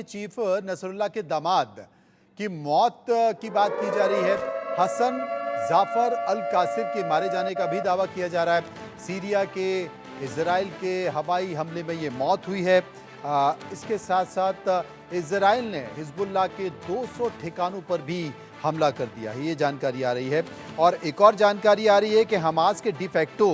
Chief Nasrallah के दामाद की मौत की बात की जा रही है। हसन जाफर अल कासिर के मारे जाने का भी दावा किया जा रहा है। सीरिया के इजराइल के हवाई हमले में ये मौत हुई है। इसके साथ साथ इजराइल ने हिजबुल्लाह के 200 ठिकानों पर भी हमला कर दिया है, ये जानकारी आ रही है। और एक और जानकारी आ रही है कि हमास के डिफेक्टो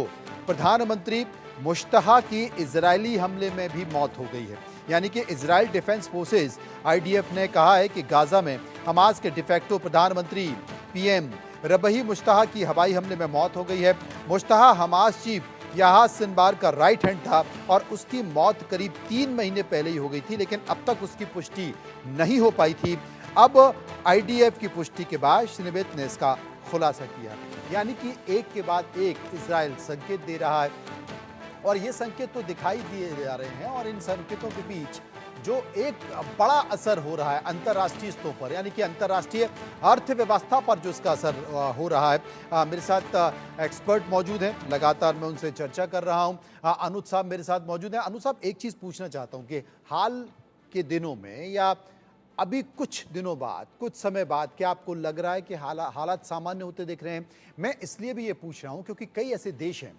प्रधानमंत्री मुश्तहा की इजरायली हमले में भी मौत हो गई है। यानी कि इजराइल डिफेंस फोर्सेस आईडीएफ ने कहा है कि गाजा में हमास के डिफेक्टो प्रधानमंत्री पीएम रबही मुश्तहा की हवाई हमले में मौत हो गई है। मुश्तहा हमास चीफ याह्या सिनवार का राइट हैंड था और उसकी मौत करीब 3 महीने पहले ही हो गई थी, लेकिन अब तक उसकी पुष्टि नहीं हो पाई थी। अब आईडीएफ की पुष्टि के बाद श्निवेत ने इसका खुलासा किया। यानी कि एक के बाद एक इजराइल संकेत दे रहा है और ये संकेत तो दिखाई दिए जा रहे हैं और इन संकेतों के बीच जो एक बड़ा असर हो रहा है अंतर्राष्ट्रीय स्तर पर, यानी कि अंतर्राष्ट्रीय अर्थव्यवस्था पर जो इसका असर हो रहा है। मेरे साथ एक्सपर्ट मौजूद हैं, लगातार मैं उनसे चर्चा कर रहा हूं। अनुज साहब मेरे साथ मौजूद हैं। अनुज साहब, एक चीज़ पूछना चाहता हूं कि हाल के दिनों में या अभी कुछ दिनों बाद, कुछ समय बाद, क्या आपको लग रहा है कि हालात सामान्य होते दिख रहे हैं? मैं इसलिए भी ये पूछ रहा हूँ क्योंकि कई ऐसे देश हैं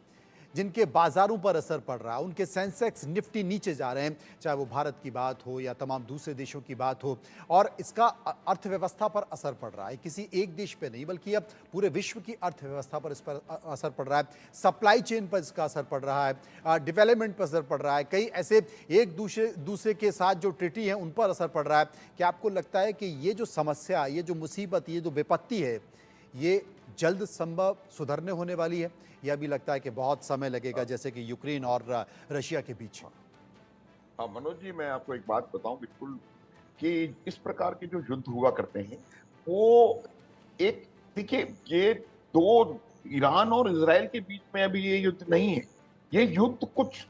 जिनके बाजारों पर असर पड़ रहा है, उनके सेंसेक्स निफ्टी नीचे जा रहे हैं, चाहे वो भारत की बात हो या तमाम दूसरे देशों की बात हो, और इसका अर्थव्यवस्था पर असर पड़ रहा है। किसी एक देश पे नहीं बल्कि अब पूरे विश्व की अर्थव्यवस्था पर इस पर असर पड़ रहा है, सप्लाई चेन पर इसका असर पड़ रहा है, डेवलपमेंट पर असर पड़ रहा है, कई ऐसे एक दूसरे के साथ जो ट्रीटी हैं उन पर असर पड़ रहा है। क्या आपको लगता है कि ये जो समस्या, ये जो मुसीबत, ये जो विपत्ति है, ये जल्द संभव सुधरने होने वाली है या भी लगता है कि बहुत समय लगेगा, जैसे कि यूक्रेन और रशिया के बीच? हाँ मनोज जी, मैं आपको एक बात बताऊं बिल्कुल कि इस प्रकार के जो युद्ध हुआ करते हैं वो एक, देखिए, ये दो, ईरान और इजराइल के बीच में अभी ये युद्ध नहीं है। ये युद्ध कुछ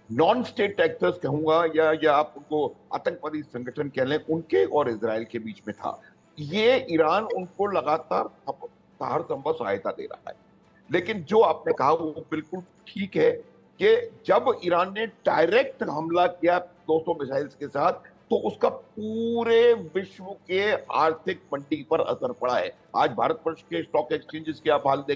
नॉन स्टेट एक्टर्स कहूंगा या आप उनको आतंकवादी संगठन कह लें, उनके और इजराइल के बीच में था। ये ईरान उनको लगातार हर संभव सहायता दे रहा है। लेकिन जो आपने कहा वो बिल्कुल ठीक है कि जब ईरान ने डायरेक्ट हमला किया 200 मिसाइल्स के साथ, तो उसका पूरे विश्व के आर्थिक मंडी पर असर पड़ा है। आज भारतवर्ष के स्टॉक एक्सचेंजेस की आप हालत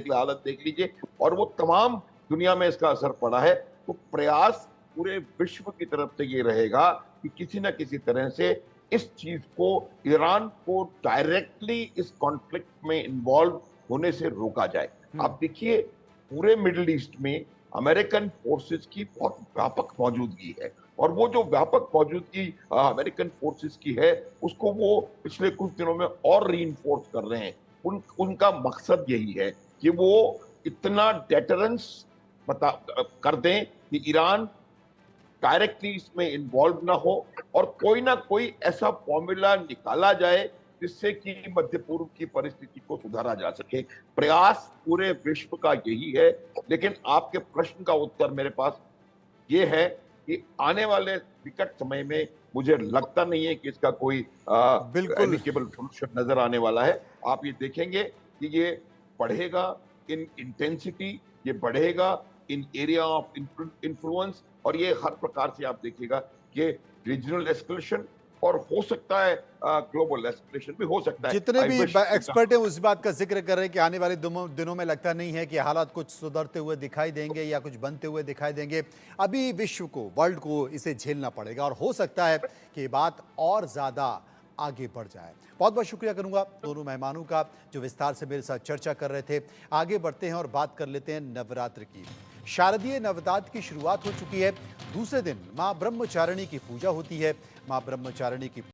देख लीजिए, और वो तमाम दुनिया में इसका असर पड़ा है। तो प्रयास पूरे विश्व की तरफ से ये रहेगा कि किसी न किसी तरह से इस चीज को, ईरान को डायरेक्टली इस कॉन्फ्लिक्ट में इन्वॉल्व होने से रोका जाए। आप देखिए, पूरे मिडिल ईस्ट में अमेरिकन फोर्सेस की बहुत व्यापक मौजूदगी है, और वो जो व्यापक मौजूदगी अमेरिकन फोर्सेस की है उसको वो पिछले कुछ दिनों में और रीइंफोर्स कर रहे हैं। उनका मकसद यही है कि वो इतना डेटरेंस कर दें कि ईरान डायरेक्टली इसमें इन्वॉल्व ना हो, और कोई ना कोई ऐसा फॉर्मूला निकाला जाए जिससे कि मध्य पूर्व की परिस्थिति को सुधारा जा सके। प्रयास पूरे विश्व का यही है। लेकिन आपके प्रश्न का उत्तर मेरे पास ये है कि आने वाले विकट समय में मुझे लगता नहीं है कि इसका कोई बिल्कुल। एमिकेबल सॉल्यूशन नजर आने वाला है। आप ये देखेंगे कि ये बढ़ेगा इन इंटेंसिटी, ये बढ़ेगा इन एरिया ऑफ इन्फ्लुएंस, और ये हर प्रकार से आप देखिएगा कि रीजनल एस्केलेशन, और हो सकता है ग्लोबल एस्केलेशन भी हो सकता है। जितने भी एक्सपर्ट हैं उस बात का जिक्र कर रहे हैं कि आने वाले दिनों में लगता नहीं है कि हालात कुछ सुधरते हुए दिखाई देंगे या कुछ बनते हुए दिखाई देंगे। अभी विश्व को, वर्ल्ड को इसे झेलना पड़ेगा और हो सकता है कि बात और ज़्यादा आगे बढ़ जाए। बहुत बहुत शुक्रिया करूंगा दोनों मेहमानों का जो विस्तार से मेरे साथ चर्चा कर रहे थे। आगे बढ़ते हैं और बात कर लेते हैं नवरात्र की। शारदीय नवरात्र की शुरुआत हो चुकी है। दूसरे दिन मां ब्रह्मचारिणी की पूजा होती है। मां ब्रह्मचारिणी की